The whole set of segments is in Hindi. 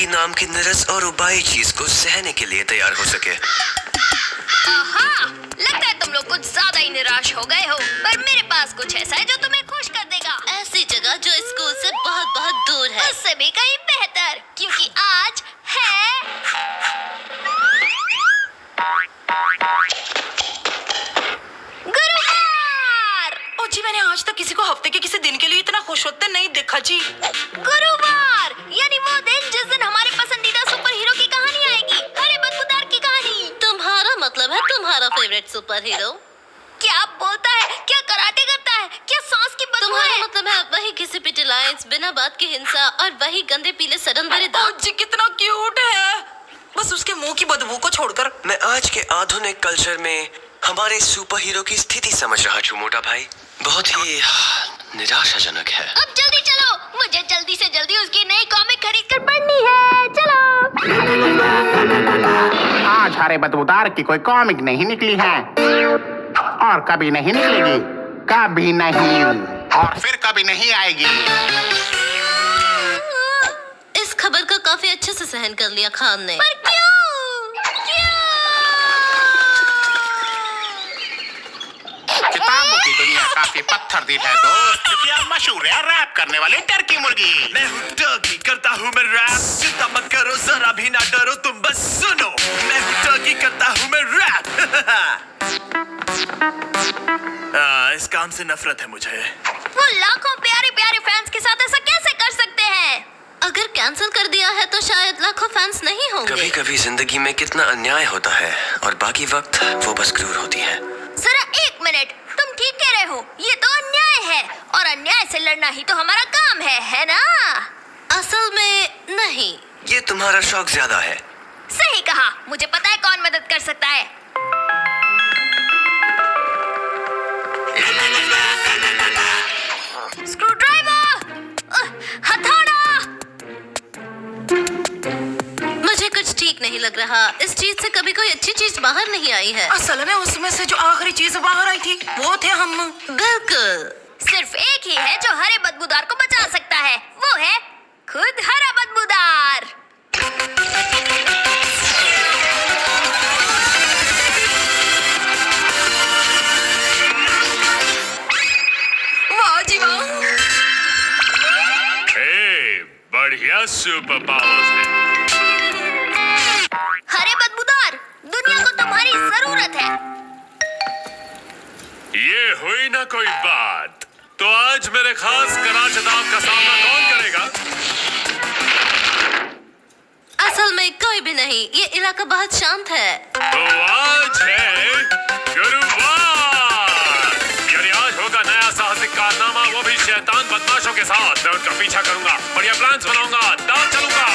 नाम की निरस और उबाई चीज को सहने के लिए तैयार हो सके। लगता है तुम लोग कुछ ज्यादा ही निराश हो गए हो, पर मेरे पास कुछ ऐसा है जो तुम्हें खुश कर देगा। ऐसी जगह जो स्कूल से बहुत बहुत दूर है। उससे भी कहीं बेहतर, क्योंकि आज है गुरुवार। ओ जी, मैंने आज तक किसी को हफ्ते के किसी दिन के लिए इतना खुश होते नहीं देखा जी। गुरुवार यानी वो दिन जिस दिन हमारे पसंदीदा सुपर हीरो की कहानी आएगी, हरे बदबूदार की कहानी। तुम्हारा मतलब है तुम्हारा फेवरेट सुपर हीरो? क्या बोलता है? क्या कराटे करता है? क्या सांस की बदबू तुम्हारा है? मतलब है वही घिसी पिटी लाइंस, बिना बात की हिंसा और वही गंदे पीले सड़न भरे ओ दांत। जी, कितना क्यूट है, बस उसके मुंह की बदबू को छोड़कर। मैं आज के आधुनिक कल्चर में हमारे सुपर हीरो की स्थिति समझ रहा हूँ मोटा भाई। बहुत ही निराशाजनक है। अब जल्दी चलो, मुझे जल्दी से जल्दी उसकी नई कॉमिक खरीद कर पढ़नी है। चलो। आज हरे बदबूदार की कोई कॉमिक नहीं निकली है और कभी नहीं निकलेगी, कभी नहीं, और फिर कभी नहीं आएगी। इस खबर को काफी अच्छे से सहन कर लिया खान ने। पर क्यों? किताबों की दुनिया काफी पत्थर दिल है दोस्त, क्योंकि आप मशहूर है रैप करने वाले टर्की मुर्गी। मैं हूँ टर्की, करता हूँ मैं रैप। चिंता मत करो, जरा भी ना डरो, तुम बस सुनो। मैं हूँ टर्की, करता हूँ मैं रैप। इस काम से नफरत है मुझे। वो लाखों प्यारे प्यारे फैंस के साथ ऐसा कैसे कर सकते हैं? अगर कैंसिल कर दिया है तो शायद लाखों फैंस नहीं होंगे। कभी कभी जिंदगी में कितना अन्याय होता है और बाकी वक्त वो बस क्रूर होती है। जरा एक मिनट, तुम ठीक कह रहे हो, ये तो अन्याय है और अन्याय से लड़ना ही तो हमारा काम है ना? असल में नहीं। ये तुम्हारा शौक ज्यादा है। सही कहा, मुझे पता है कौन मदद कर सकता है। स्क्रू ड्राइवर, हथौड़ा। मुझे कुछ ठीक नहीं लग रहा। इस चीज से कभी कोई अच्छी चीज बाहर नहीं आई है। असल में उसमें से जो आखिरी चीज बाहर आई थी वो थे हम। बिल्कुल। सिर्फ एक ही है जो हरे बदबूदार को बचा सकता है, वो है खुद हरा बदबूदार। वाह जी वाह, बढ़िया सुपर पावर्स है। हरे बदबूदार, दुनिया को तुम्हारी जरूरत है। ये हुई ना कोई बात, तो आज मेरे खास कराचदाव का सामना कौन करेगा? असल में कोई भी नहीं, ये इलाका बहुत शांत है। तो आज है गुरुवार, यानी आज होगा नया साहसिक कारनामा, वो भी शैतान बदमाशों के साथ। मैं उनका पीछा करूंगा, बढ़िया प्लान्स बनाऊंगा, दांव चलूंगा।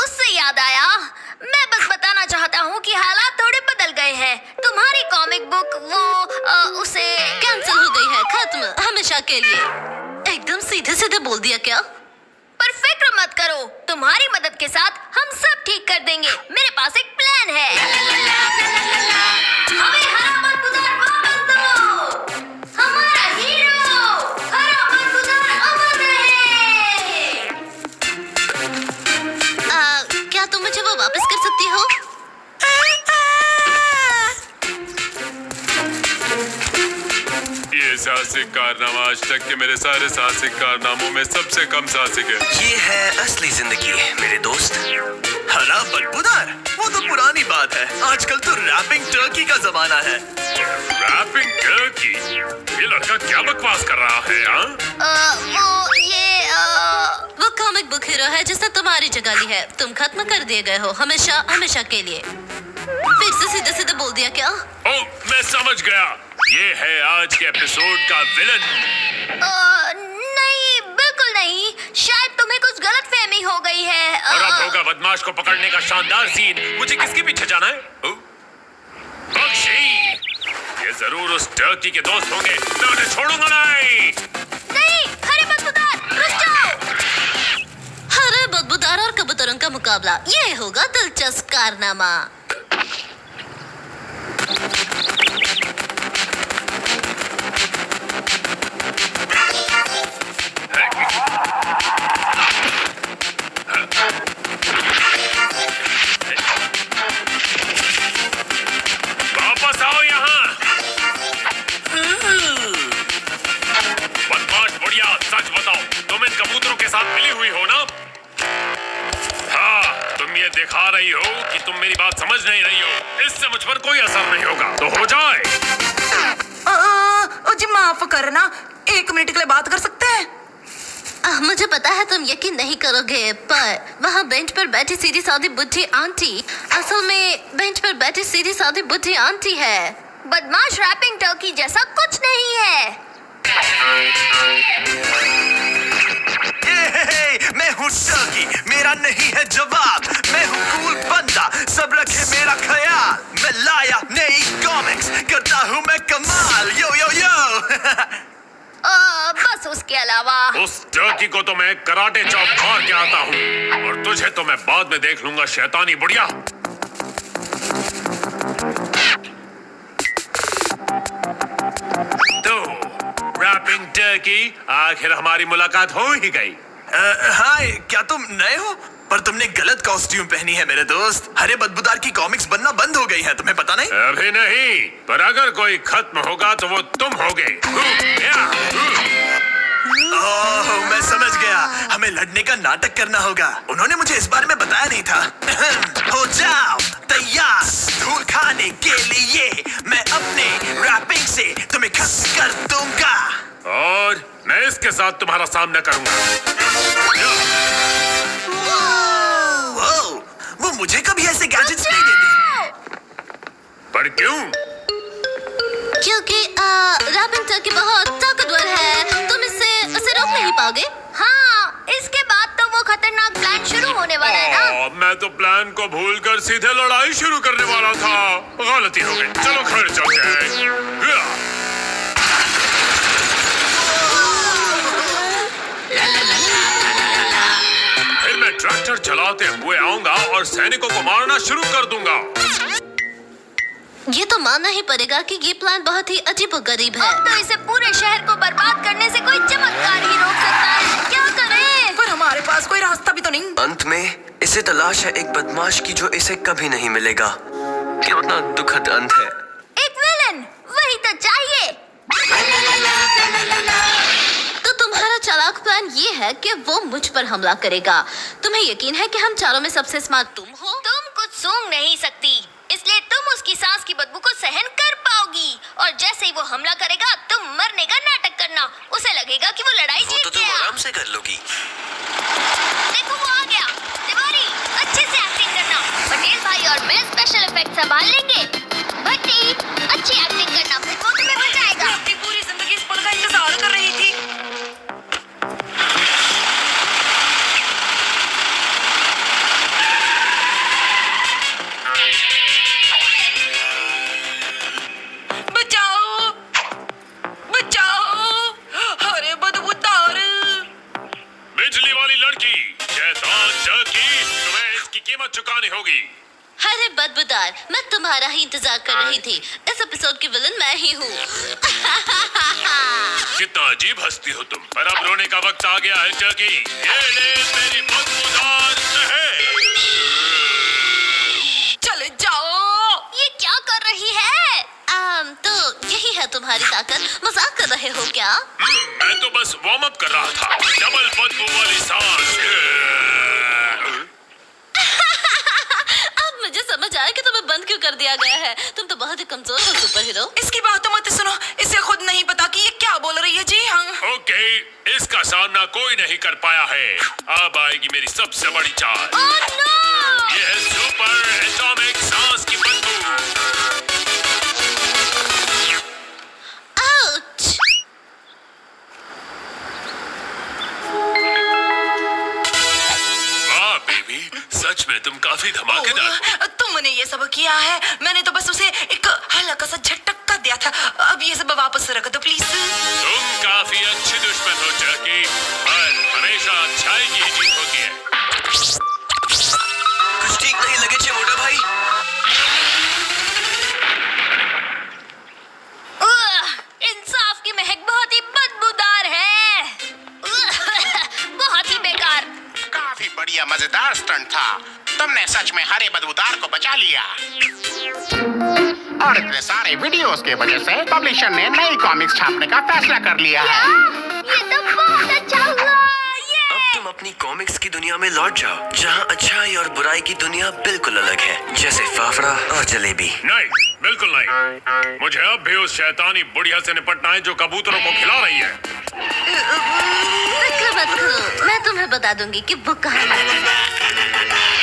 उससे याद आया, मैं बस बताना चाहता हूँ कि हालात थोड़े बदल गए हैं। तुम्हारी कॉमिक बुक उसे कैंसिल हो गई है, खत्म, हमेशा के लिए। एकदम सीधे सीधे बोल दिया क्या? पर फिक्र मत करो, तुम्हारी मदद के साथ हम सब ठीक कर देंगे। मेरे पास एक प्लान है। हमें हरा बदबूदार वापस दो। हमारा हीरो हरा बदबूदार अमर रहे। क्या तुम मुझे वो वापस कर सकती हो? ये साहसिक कारनामा आज तक के मेरे सारे साहसिक कारनामों में सबसे कम साहसिक है। ये है असली जिंदगी मेरे दोस्त। हरा बदबूदार, वो तो पुरानी बात है। आजकल तो रैपिंग टर्की का जमाना है। Rapping turkey? ये लड़का क्या बकवास कर रहा है? वो कॉमिक बुक हीरो है जिसने तुम्हारी जगह ली है। तुम खत्म कर दिए गए हो, हमेशा हमेशा के लिए। फिर से सीधे सीधे बोल दिया क्या? ओह, मैं समझ गया। ये है आज के एपिसोड का विलन। नहीं, बिल्कुल नहीं। शायद तुम्हें कुछ गलतफहमी हो गई है। और अब होगा बदमाश को पकड़ने का शानदार सीन। मुझे किसके पीछे जाना है? बख्शी, ये जरूर उस टर्की के दोस्त होंगे। मैं उन्हें छोड़ूंगा नहीं। नहीं, हरे बदबूदार, रुक जाओ। हरे बदबूदार और कबूतरों का मुकाबला, ये होगा दिलचस्प कारनामा। दिखा रही हो कि तुम मेरी बात समझ नहीं रही हो। इससे मुझ पर कोई असर नहीं होगा, तो हो जाए। जी माफ करना, 1 मिनट के लिए बात कर सकते हैं? मुझे पता है तुम यकीन नहीं करोगे, पर वहाँ बेंच पर बैठी सीधी सादी बुढ़ी आंटी असल में बेंच पर बैठी सीधी सादी बुढ़ी आंटी है। बदमाश रैपिंग टर्की जैसा कुछ नहीं है। मैं हूँ टर्की, मेरा नहीं है जवाब। मैं हूँ कूल बंदा, सब रखे मेरा ख्याल। मैं लाया नई कॉमिक्स, करता हूँ मैं कमाल। यो यो यो बस उसके अलावा उस टर्की को तो मैं कराटे चॉप मार के आता हूँ, और तुझे तो मैं बाद में देख लूंगा, शैतानी बुढ़िया। तो रैपिंग टर्की, आखिर हमारी मुलाकात हो ही गई। हाय, क्या तुम नए हो? पर तुमने गलत कॉस्ट्यूम पहनी है मेरे दोस्त। हरे बदबूदार की कॉमिक्स बनना बंद हो गई है, तुम्हें पता नहीं? अभी नहीं, पर अगर कोई खत्म होगा तो वो तुम होगे। ओह, मैं समझ गया, हमें लड़ने का नाटक करना होगा। उन्होंने मुझे इस बारे में बताया नहीं था। हो जाओ तैयार धूल खाने के लिए, मैं अपने रैपिंग से तुम्हें खत्म कर दूंगा। और मैं इसके साथ तुम्हारा सामना करूंगा। वो मुझे कभी ऐसे गैजेट्स नहीं देते। पर क्यों? क्योंकि रैपिंग टर्की बहुत ताकतवर है, तुम उसे रोक नहीं पाओगे। हाँ, इसके बाद तो वो खतरनाक प्लान शुरू होने वाला है ना। मैं तो प्लान को भूलकर सीधे लड़ाई शुरू करने वाला था। गलती हो गई, चलो घर चलते हैं। फिर मैं ट्रैक्टर चलाते हुए आऊंगा और सैनिकों को मारना शुरू कर दूंगा। ये तो मानना ही पड़ेगा कि ये प्लान बहुत ही अजीबोगरीब है। अब तो इसे पूरे शहर को बर्बाद करने से कोई चमत्कार ही रोक सकता है। क्या करें? पर हमारे पास कोई रास्ता भी तो नहीं। अंत में इसे तलाश है एक बदमाश की जो इसे कभी नहीं मिलेगा। कितना दुखद अंत है। एक विलन, वही तो चाहिए। तो तुम्हारा चालाक प्लान ये है कि वो मुझ पर हमला करेगा। तुम्हें यकीन है कि हम चारों में सबसे स्मार्ट तुम हो? तुम कुछ सूंघ नहीं सकती, इसलिए तुम उसकी सांस की बदबू को सहन कर पाओगी। और जैसे ही वो हमला करेगा, तुम मरने का नाटक करना। उसे लगेगा कि वो लड़ाई वो तो जीत तुम गया। आराम से कर लोगी। देखो वो आ गया। तिवारी, अच्छे से एक्टिंग करना। पटेल भाई और मैं स्पेशल इफेक्ट संभाल लेंगे। भट्टी, अच्छी एक्टिंग करना, फिर वो तुम्हें बचाएगा। मैं अपनी पूरी जिंदगी इस पल का इंतजार कर रही थी। बचाओ, बचाओ, अरे बदबूदार। बिजली वाली लड़की, शैतान टर्की, तुम्हें इसकी कीमत चुकानी होगी। अरे बदबूदार, मैं तुम्हारा ही इंतजार कर रही थी। इस एपिसोड की विलन मैं ही हूँ। कितना अजीब हंसती हो तुम। पर अब रोने का वक्त आ गया है टर्की। ये ले मेरी बदबूदार शहर। चले जाओ। ये क्या कर रही है? तो यही है तुम्हारी ताकत। मजाक कर रहे हो क्या? मैं तो बस वार्म अप कर रहा था। डबल बदबू वाली सांस। अब मुझे समझ आया कि तुम्हें बंद क्यों कर दिया गया है। तुम तो बहुत ही कमजोर हो सुपर हीरो। इसकी बात मत सुनो, इसे खुद नहीं पता कि ये क्या बोल रही है। जी हाँ। ओके, इसका सामना कोई नहीं कर पाया है। अब आएगी मेरी सबसे बड़ी चाल। Oh no! ये है सुपर एटॉमिक सांस की बदबू। आउच! वाह बेबी, सच में तुम काफी धमाकेदार हो। तुमने ये सब किया है। मैंने तो बस उसे एक हल्का सा झटका दिया था। अब ये सब वापस रख दो प्लीज। तुम काफी अच्छी दुश्मन हो टर्की, पर हमेशा अच्छाई की जीत होती है। कुछ ठीक नहीं लगे छे मोटा भाई। इंसाफ की महक बहुत ही बदबूदार है। बहुत ही बेकार। काफी बढ़िया मजेदार स्टंट था। तुमने सच में हरे बदबूदार को बचा लिया। और इतने सारे वीडियोस के वजह से पब्लिशर ने नई कॉमिक्स छापने का फैसला कर लिया है। ये तो बहुत अच्छा हुआ। अब तुम तुम अपनी कॉमिक्स की दुनिया में लौट जाओ, जहाँ अच्छाई और बुराई की दुनिया बिल्कुल अलग है, जैसे फाफड़ा और जलेबी। नहीं, बिल्कुल नहीं। मुझे अब भी उस शैतानी बुढ़िया से निपटना है जो कबूतरों को खिला रही है। फिक्र मत करो, मैं तुम्हें बता दूंगी कि वो कहाँ है।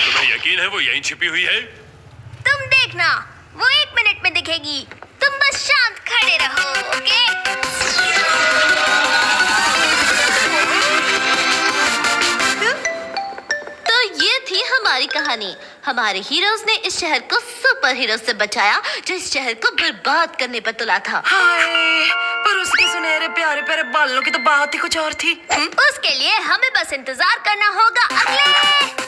तुम्हें यकीन है वो यहीं छिपी हुई है? तुम देखना, वो 1 मिनट में दिखेगी। तुम बस शांत खड़े रहो, ओके? तो ये थी हमारी कहानी। हमारे हीरोज ने इस शहर को सुपर हीरो से बचाया जो इस शहर को बर्बाद करने पर तुला था। हाय, पर उसके सुनहरे प्यारे प्यारे बालों की तो बात ही कुछ और थी। उसके लिए हमें बस इंतजार करना होगा अगले